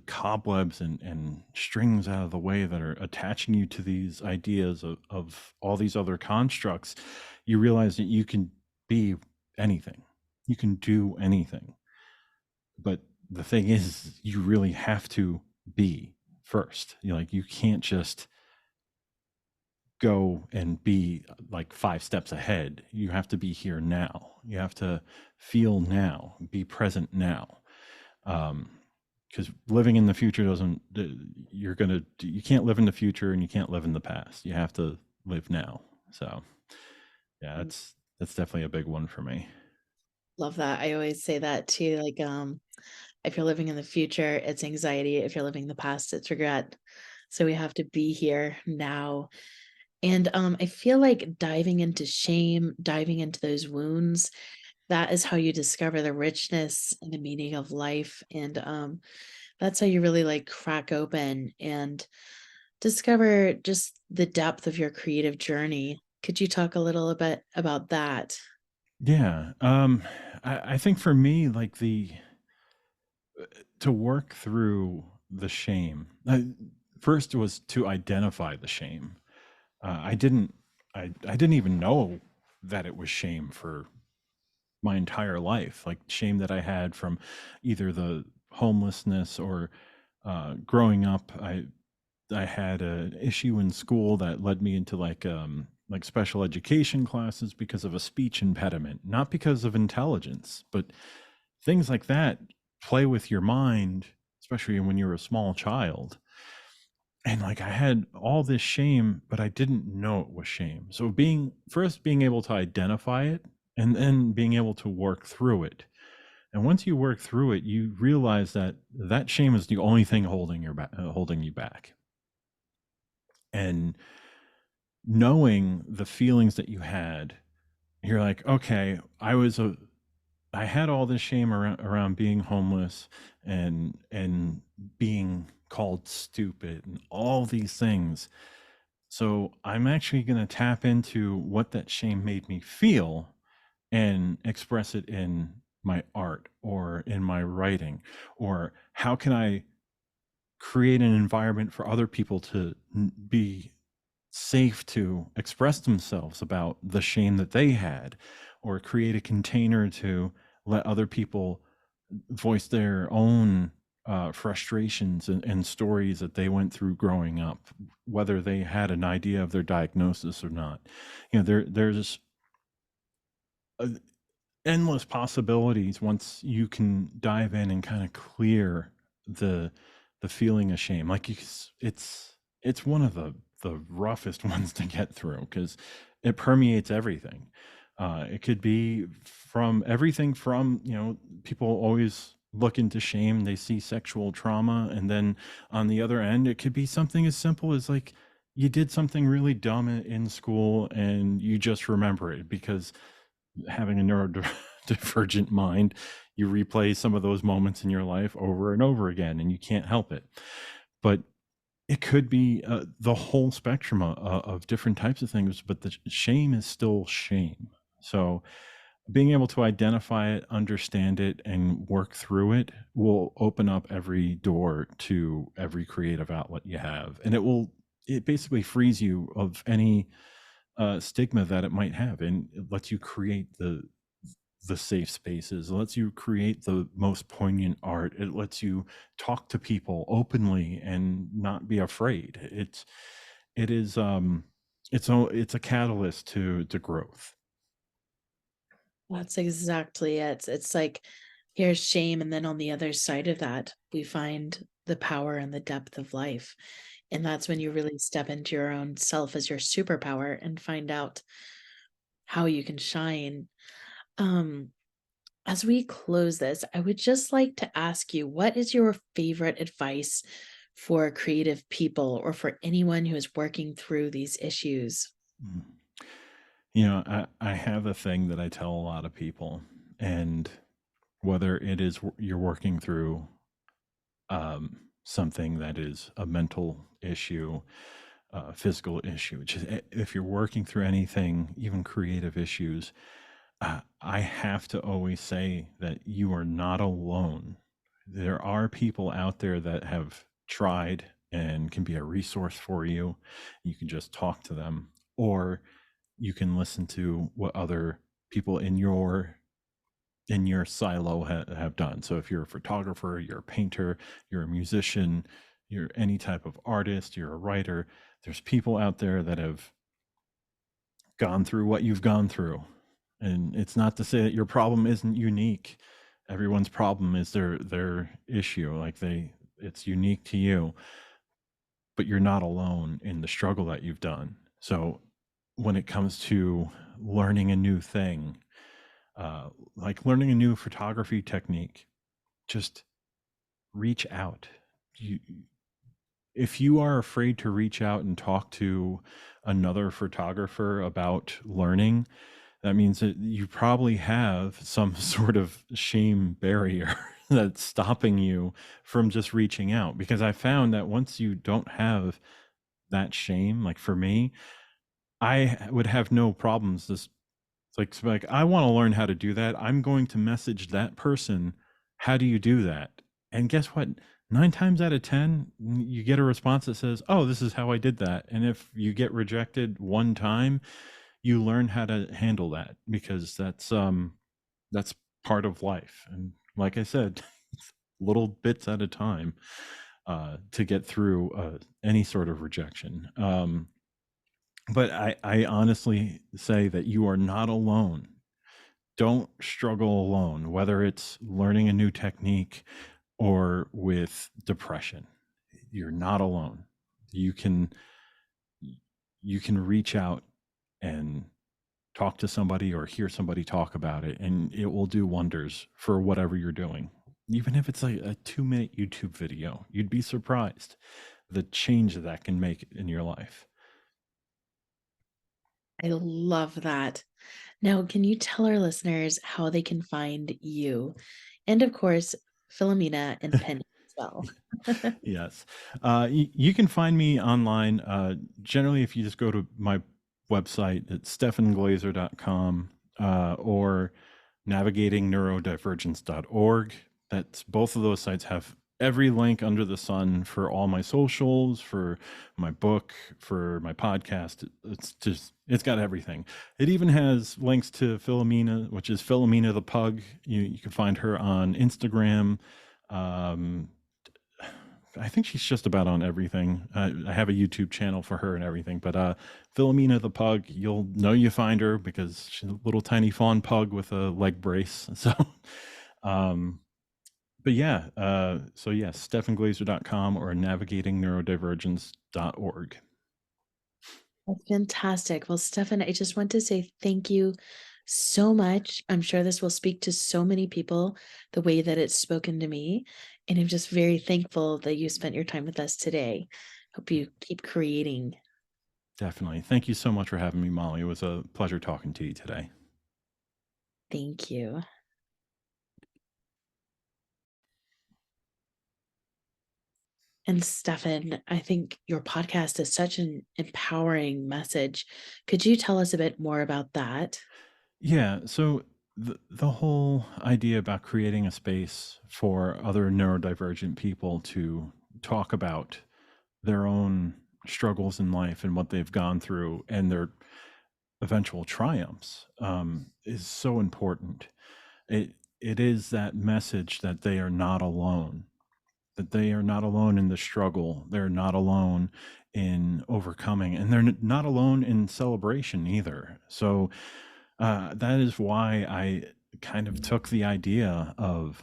cobwebs and strings out of the way that are attaching you to these ideas of all these other constructs, you realize that you can be anything. You can do anything. But the thing is, you really have to be first. You can't just go and be like 5 steps ahead. You have to be here now. You have to feel now, be present now. Because living in the future you can't live in the future and you can't live in the past. You have to live now. So yeah, that's definitely a big one for me. Love that. I always say that too. Like, if you're living in the future, it's anxiety. If you're living in the past, it's regret. So we have to be here now. And I feel like diving into shame, diving into those wounds, that is how you discover the richness and the meaning of life. And that's how you really like crack open and discover just the depth of your creative journey. Could you talk a little bit about that? Yeah. I think for me, like to work through the shame, first was to identify the shame. I didn't, I didn't even know that it was shame for my entire life, like shame that I had from either the homelessness or growing up. I had an issue in school that led me into like special education classes because of a speech impediment, not because of intelligence, but things like that play with your mind, especially when you're a small child. And like I had all this shame, but I didn't know it was shame. So being able to identify it and then being able to work through it. And once you work through it, you realize that that shame is the only thing holding you back. And knowing the feelings that you had, you're like, okay, I had all this shame around being homeless and being called stupid and all these things. So I'm actually going to tap into what that shame made me feel and express it in my art or in my writing, or how can I create an environment for other people to be safe to express themselves about the shame that they had, or create a container to let other people voice their own frustrations and stories that they went through growing up, whether they had an idea of their diagnosis or not. There's uh, endless possibilities once you can dive in and kind of clear the the feeling of shame. Like it's one of the roughest ones to get through because it permeates everything. It could be from everything from, people always look into shame, they see sexual trauma, and then on the other end, it could be something as simple as like you did something really dumb in school and you just remember it because having a neurodivergent mind, you replay some of those moments in your life over and over again, and you can't help it. But it could be the whole spectrum of different types of things, but the shame is still shame. So being able to identify it, understand it, and work through it will open up every door to every creative outlet you have. And it basically frees you of any stigma that it might have, and it lets you create the safe spaces. It lets you create the most poignant art. It lets you talk to people openly and not be afraid. It is it's a catalyst to growth. That's exactly it. It's like here's shame, and then on the other side of that, we find the power and the depth of life. And that's when you really step into your own self as your superpower and find out how you can shine. Um, as we close this, I would just like to ask you, what is your favorite advice for creative people or for anyone who is working through these issues? Mm. I have a thing that I tell a lot of people, and whether it is you're working through something that is a mental issue, physical issue, just if you're working through anything, even creative issues, I have to always say that you are not alone. There are people out there that have tried and can be a resource for you. You can just talk to them, or you can listen to what other people in your in your silo have done. So if you're a photographer, you're a painter, you're a musician, you're any type of artist, you're a writer, there's people out there that have gone through what you've gone through. And it's not to say that your problem isn't unique. Everyone's problem is their issue. Like it's unique to you, but you're not alone in the struggle that you've done. So when it comes to learning a new thing, like learning a new photography technique, just reach out. If you are afraid to reach out and talk to another photographer about learning, that means that you probably have some sort of shame barrier that's stopping you from just reaching out. Because I found that once you don't have that shame, like for me, I would have no problems just like I want to learn how to do that. I'm going to message that person, how do you do that? And guess what? 9 times out of 10, you get a response that says, oh, this is how I did that. And if you get rejected one time, you learn how to handle that, because that's part of life. And like I said, little bits at a time to get through any sort of rejection. But I honestly say that you are not alone. Don't struggle alone, whether it's learning a new technique or with depression. You're not alone. You can reach out and talk to somebody or hear somebody talk about it, and it will do wonders for whatever you're doing. Even if it's like a 2-minute YouTube video, you'd be surprised the change that can make in your life. I love that. Now, can you tell our listeners how they can find you? And of course, Philomena and Penny as well. Yes. You can find me online. Generally, if you just go to my website, it's stefanglazer.com or navigatingneurodivergence.org. That's both of those sites have every link under the sun for all my socials, for my book, for my podcast. It's got everything. It even has links to Philomena, which is Philomena the pug. You can find her on Instagram. I think she's just about on everything. I have a YouTube channel for her and everything, but Philomena the pug, you'll know you find her because she's a little tiny fawn pug with a leg brace. So, but yeah, so yes, stefanglazer.com or navigatingneurodivergence.org. That's fantastic. Well, Stefan, I just want to say thank you so much. I'm sure this will speak to so many people the way that it's spoken to me. And I'm just very thankful that you spent your time with us today. Hope you keep creating. Definitely. Thank you so much for having me, Molly. It was a pleasure talking to you today. Thank you. And Stefan, I think your podcast is such an empowering message. Could you tell us a bit more about that? Yeah. So the whole idea about creating a space for other neurodivergent people to talk about their own struggles in life and what they've gone through and their eventual triumphs is so important. It is that message that they are not alone, that they are not alone in the struggle. They're not alone in overcoming, and they're not alone in celebration either. So that is why I kind of took the idea of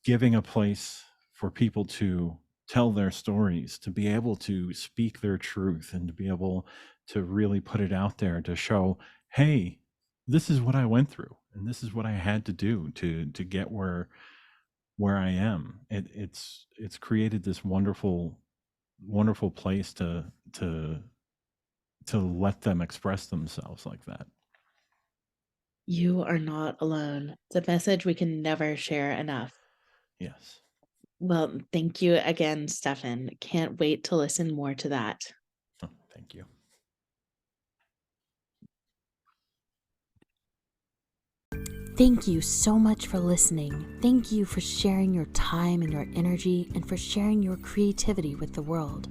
giving a place for people to tell their stories, to be able to speak their truth, and to be able to really put it out there to show, hey, this is what I went through, and this is what I had to do to get where I am. It's created this wonderful place to let them express themselves like that. You are not alone. It's a message we can never share enough. Yes. Well, thank you again, Stefan. Can't wait to listen more to that. Oh, thank you. Thank you so much for listening. Thank you for sharing your time and your energy and for sharing your creativity with the world.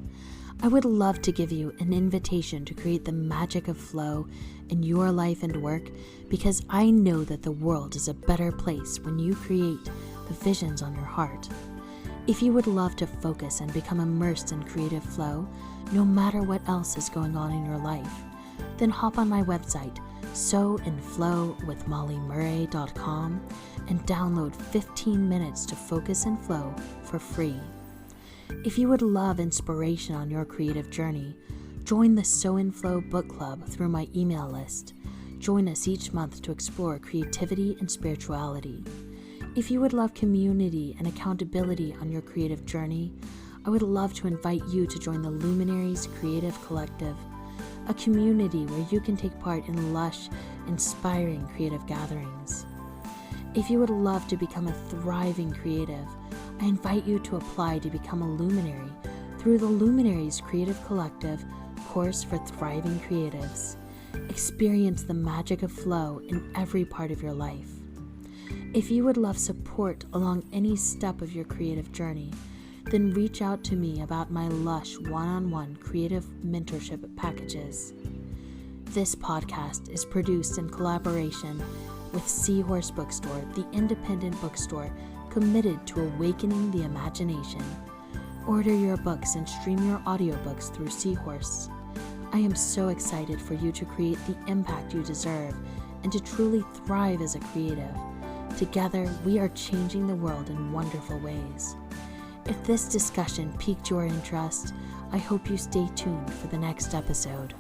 I would love to give you an invitation to create the magic of flow in your life and work, because I know that the world is a better place when you create the visions on your heart. If you would love to focus and become immersed in creative flow, no matter what else is going on in your life, then hop on my website, sowinflowwithmollymurray.com, and download 15 minutes to focus and flow for free. If you would love inspiration on your creative journey, join the Sow in Flow book club through my email list. Join us each month to explore creativity and spirituality. If you would love community and accountability on your creative journey, I would love to invite you to join the Luminaries Creative Collective, a community where you can take part in lush, inspiring creative gatherings. If you would love to become a thriving creative, I invite you to apply to become a luminary through the Luminaries Creative Collective course for thriving creatives. Experience the magic of flow in every part of your life. If you would love support along any step of your creative journey, then reach out to me about my lush one-on-one creative mentorship packages. This podcast is produced in collaboration with Seahorse Bookstore, the independent bookstore committed to awakening the imagination. Order your books and stream your audiobooks through Seahorse. I am so excited for you to create the impact you deserve and to truly thrive as a creative. Together, we are changing the world in wonderful ways. If this discussion piqued your interest, I hope you stay tuned for the next episode.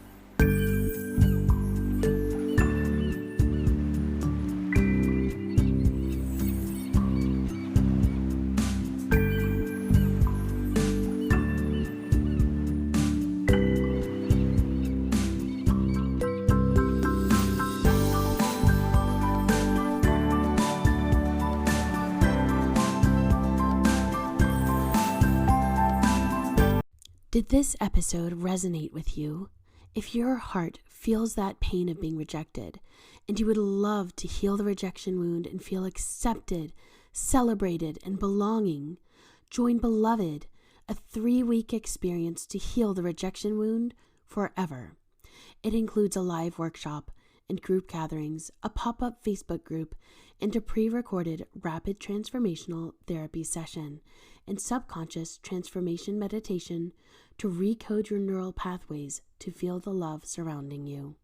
Did this episode resonate with you? If your heart feels that pain of being rejected, and you would love to heal the rejection wound and feel accepted, celebrated, and belonging, join Beloved, a 3-week experience to heal the rejection wound forever. It includes a live workshop and group gatherings, a pop-up Facebook group, and a pre-recorded rapid transformational therapy session and subconscious transformation meditation to recode your neural pathways to feel the love surrounding you.